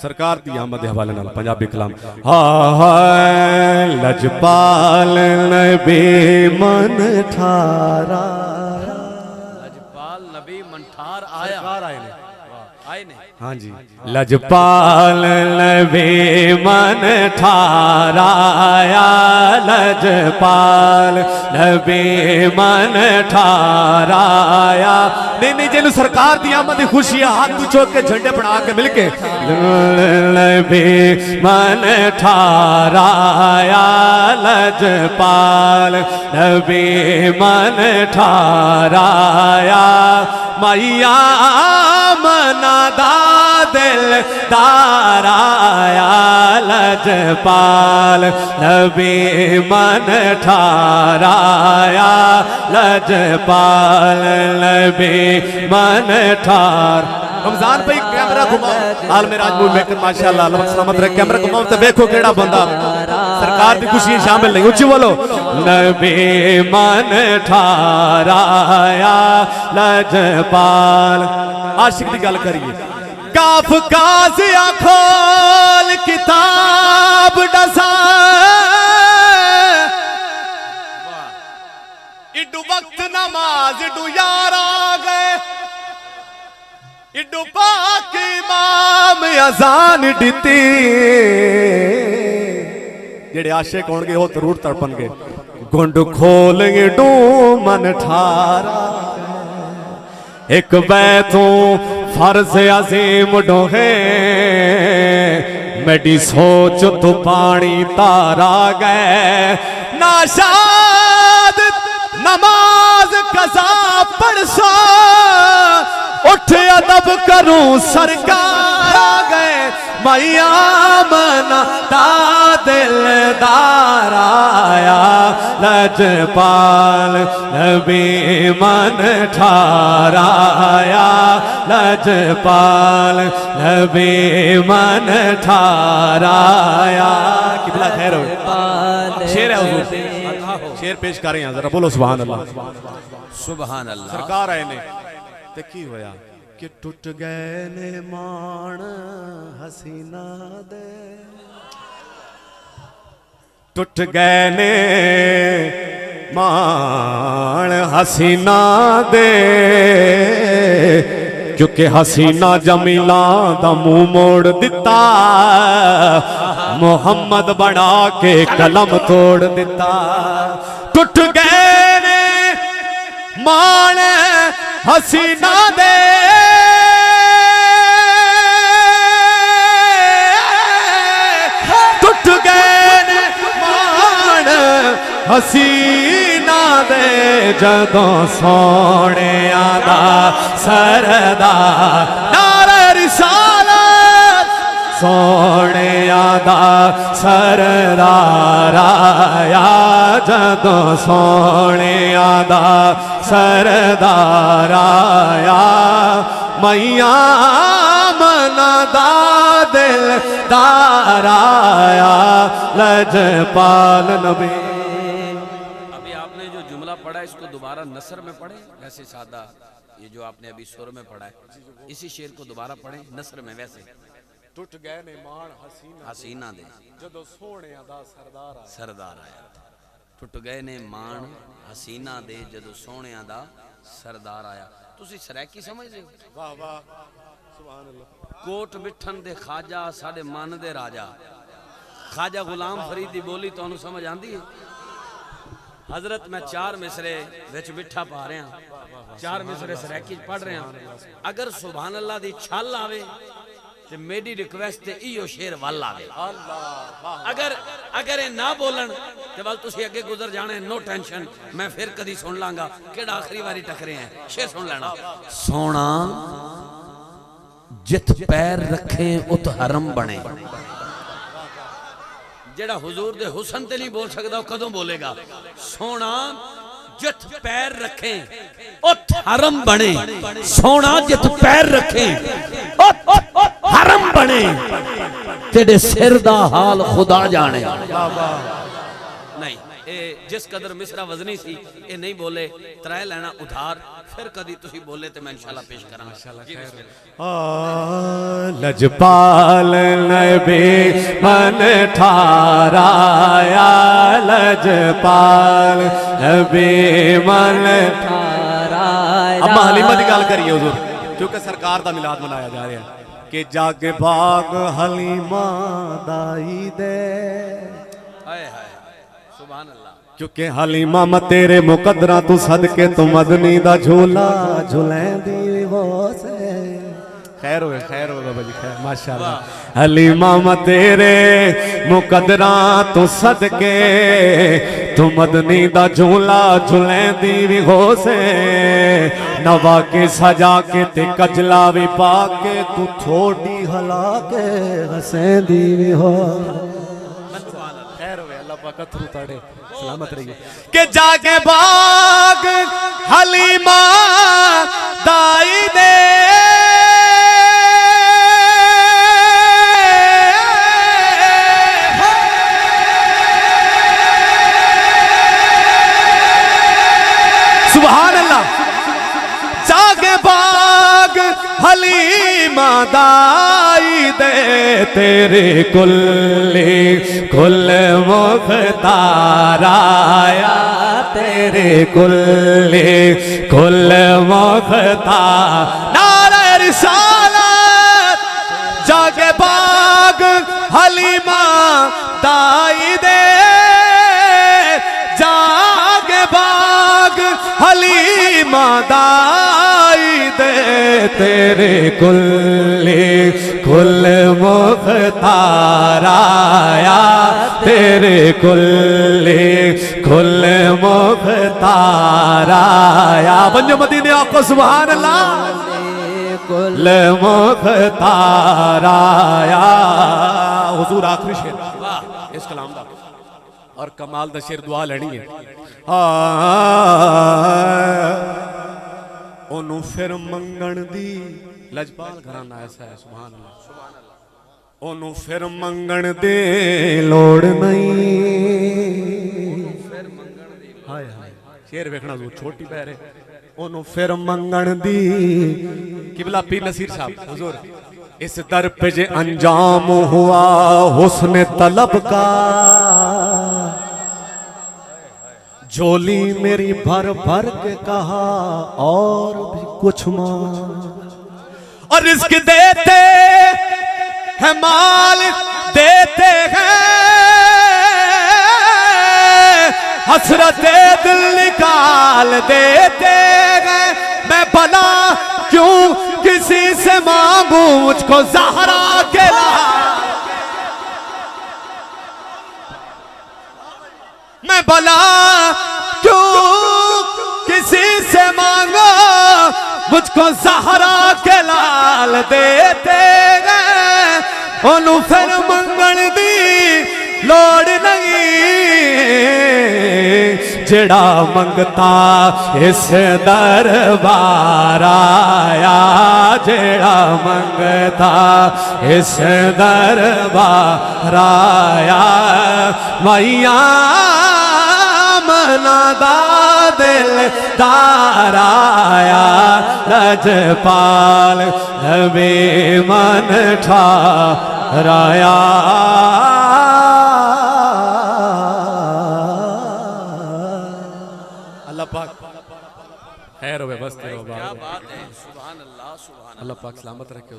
सरकार दी आमद के हवाले नाल पंजाबी कलाम। लजपाल नबी मन ठारा, लजपाल नबी मन ठार आया, आए ने हाँ जी। लजपाल नबी मन ठाराया, लजपाल नबी मन ठाराया। नहीं नहीं, जिन्होंने सरकार दी आमद की खुशी है हाथ चौक के झंडे बना के मिलके नबी मन ठाराया, लजपाल नबी मन ठाराया। मैया मनादा दिल दाराया, लजपाल नबी मन ठाराया, लजपाल नबी मन ठार। रमजान भाई कैमरा घुमाओ, हाल में राजपूत मेकर माशाल्लाह अल्लाह सलामत रखे। कैमरा घुमाओ तो देखो केड़ा बंदा सरकार की खुशी शामिल नहीं। उच्ची बोलो। नबी मन ठाराया, लजपाल। आशिक की गल करिए। काफ काजिया खोल किताब डसा, इडू वक्त नमाज इडू यार आ गए, इडू पाक इमाम अजान दिती। जेड़े आशिक होंगे वो जरूर तड़पणगे। गुंड खोल इडू मन ठारा, एक बैतों फर्ज अजीम डोहे, मेरी सोच तो पानी तारा गए। नाशाद नमाज कज़ा पढ़सा, उठ अदब करूं सरकार आ गए। मैया मना दा दिलदार आया, लजपाल नबी मन ठाराया, लजपाल नबी मन ठाराया। कितना खैर हो। शेर है हुजूर, शेर पेश कर रहे हैं जरा बोलो सुभान अल्लाह। सुभान अल्लाह। सरकार आए ने ते की होया कि टूट गए ने मान हसीना दे, टूट गए ने मान हसीना दे, क्योंकि हसीना जमीला दा मुंह मोड़ दिता, मोहम्मद बना के कलम तोड़ दिता। टूट गए ने मान हसीना दे, टूट गए ने मान हसीना दे, जदों सोने आदा सरदार नारे रिसालत, सोने आदा सरदार आया, जदों सोने आदा सरदार आया। मैया मनादा दिलदार आया, लजपाल नबी। अभी आपने जो जुमला पढ़ा इसको दोबारा नसर में पढ़े, वैसे सादा। ये जो आपने अभी सुर में पढ़ा है इसी शेर को दोबारा पढ़े नसर में वैसे। टूट गए ने मान हसीना दे, जदों सोने दा सरदार आया। टुट गए ने मान हसीना दे, जदों सोने दा सरदार आया। तुसी सरैकी समझदे हो? वाह वाह सुभान अल्लाह। कोट बिठन दे खाजा साडे मन दे राजा, खाजा गुलाम फरीद दी बोली तुहानू समझ आंदी है? हजरत मैं 4 मिसरे विच बिठा पा रहा, 4 मिसरे सरैकी पढ़ रहा। अगर सुभान अल्लाह दी छल आवे ते मेरी रिक्वेस्ट ते इयो शेर वल आवे। अगर अगर ये ना बोलन ते वल तुसी अगे गुजर जाने, नो टेंशन, मैं फिर कदी सुन लांगा। केड़ा आखिरी बारी टकरे हैं, शेर सुन लेना। सोना जित पैर रखे उत हरम बने। जेड़ा हुजूर दे हुसन ते नहीं बोल सकदा, कदों बोलेगा? सोना जित पैर रखे उत हरम बने, सोना जित पैर रखे उत हरम बने, तेरे सिर दा हाल खुदा जाने। नहीं, जित जिस कदर मिसरा वजनी सी ये नहीं बोले, त्रै लैना उधार, फिर कदी तुसी बोले तो मैं इंशाल्लाह पेश करांगा। लजपाल नबी मन ठाराया, लजपाल नबी मन ठाराया। अब हलीमा की गल करिए हुजूर, क्योंकि सरकार का मिलाद मनाया जा रहा है कि जागे बाग हलीमा दाई दे, हाय हाय सुभान अल्लाह। क्योंकि हलीमा म तेरे मुकदरा तू सदके तू मदनी दा झूला झुलैंदी वो से। खैर हो बाबा जी, खैर माशाअल्लाह। हलीमा म तेरे मुकदरा तू सदके तू मदनी दा झूला झुलैंदी भी हो से। नवा के सजा के ते कजला भी पा के तू थोड़ी हला के हसेंदी भी हो। कथरू ताड़े सलामत रहिए के जागे बाग हलीमा दाई दे, सुभान अल्लाह। जागे बाग हलीमा दाई दे, तेरे कुल्ले कुल मुख्ताराया, तेरे कुल्ले कुल मुख्तार। नारे रिसालत जागे बाग हलीमा दाई दे, जागे बाग हलीमा दाई दे, तेरे कुल्ले कुल मुख्ताराया, तेरे कुल्ले कुल मुख्ताराया। बंजो मदीने आपको सुभान अल्लाह। कुल मुख्ताराया। हुजूर आखिरी शेर इस कलाम का और कमाल दा शेर दुआ लेनी है। ओनू फिर मंगण दी, लजपाल घराना ऐसा है सुभान अल्लाह। ओनू फिर मंगण दे लोड़ नहीं, हाय हाय शेर वेखना जो छोटी पैर है। ओनू फिर मंगण दी, किबला पीर नसीर साहब हुजूर, इस दर पे जे अंजाम हुआ हुस्न तलब का, झोली मेरी भर भर के कहा और भी कुछ मांग। और रिस्क देते है माल देते हैं, हसरते दिल निकाल देते हैं। मैं भला क्यों किसी से मांगू, मुझको ज़हरा के लाल। मैं भला क्यों किसी से मांगो, मुझको ज़हरा के लाल देते हैं। ओनू फिर मंगण दी लोड़ नहीं, जेड़ा मंगता इस दरबार आया, जेड़ा मंगता इस दरबार आया। मैया मनादा दिल ताराया, लजपाल नबी मन ठाराया। अल्लाह पाक खैर हो बस, क्या बात है, सुभान अल्लाह, सुभान अल्लाह। अल्लाह पाक सलामत रखे।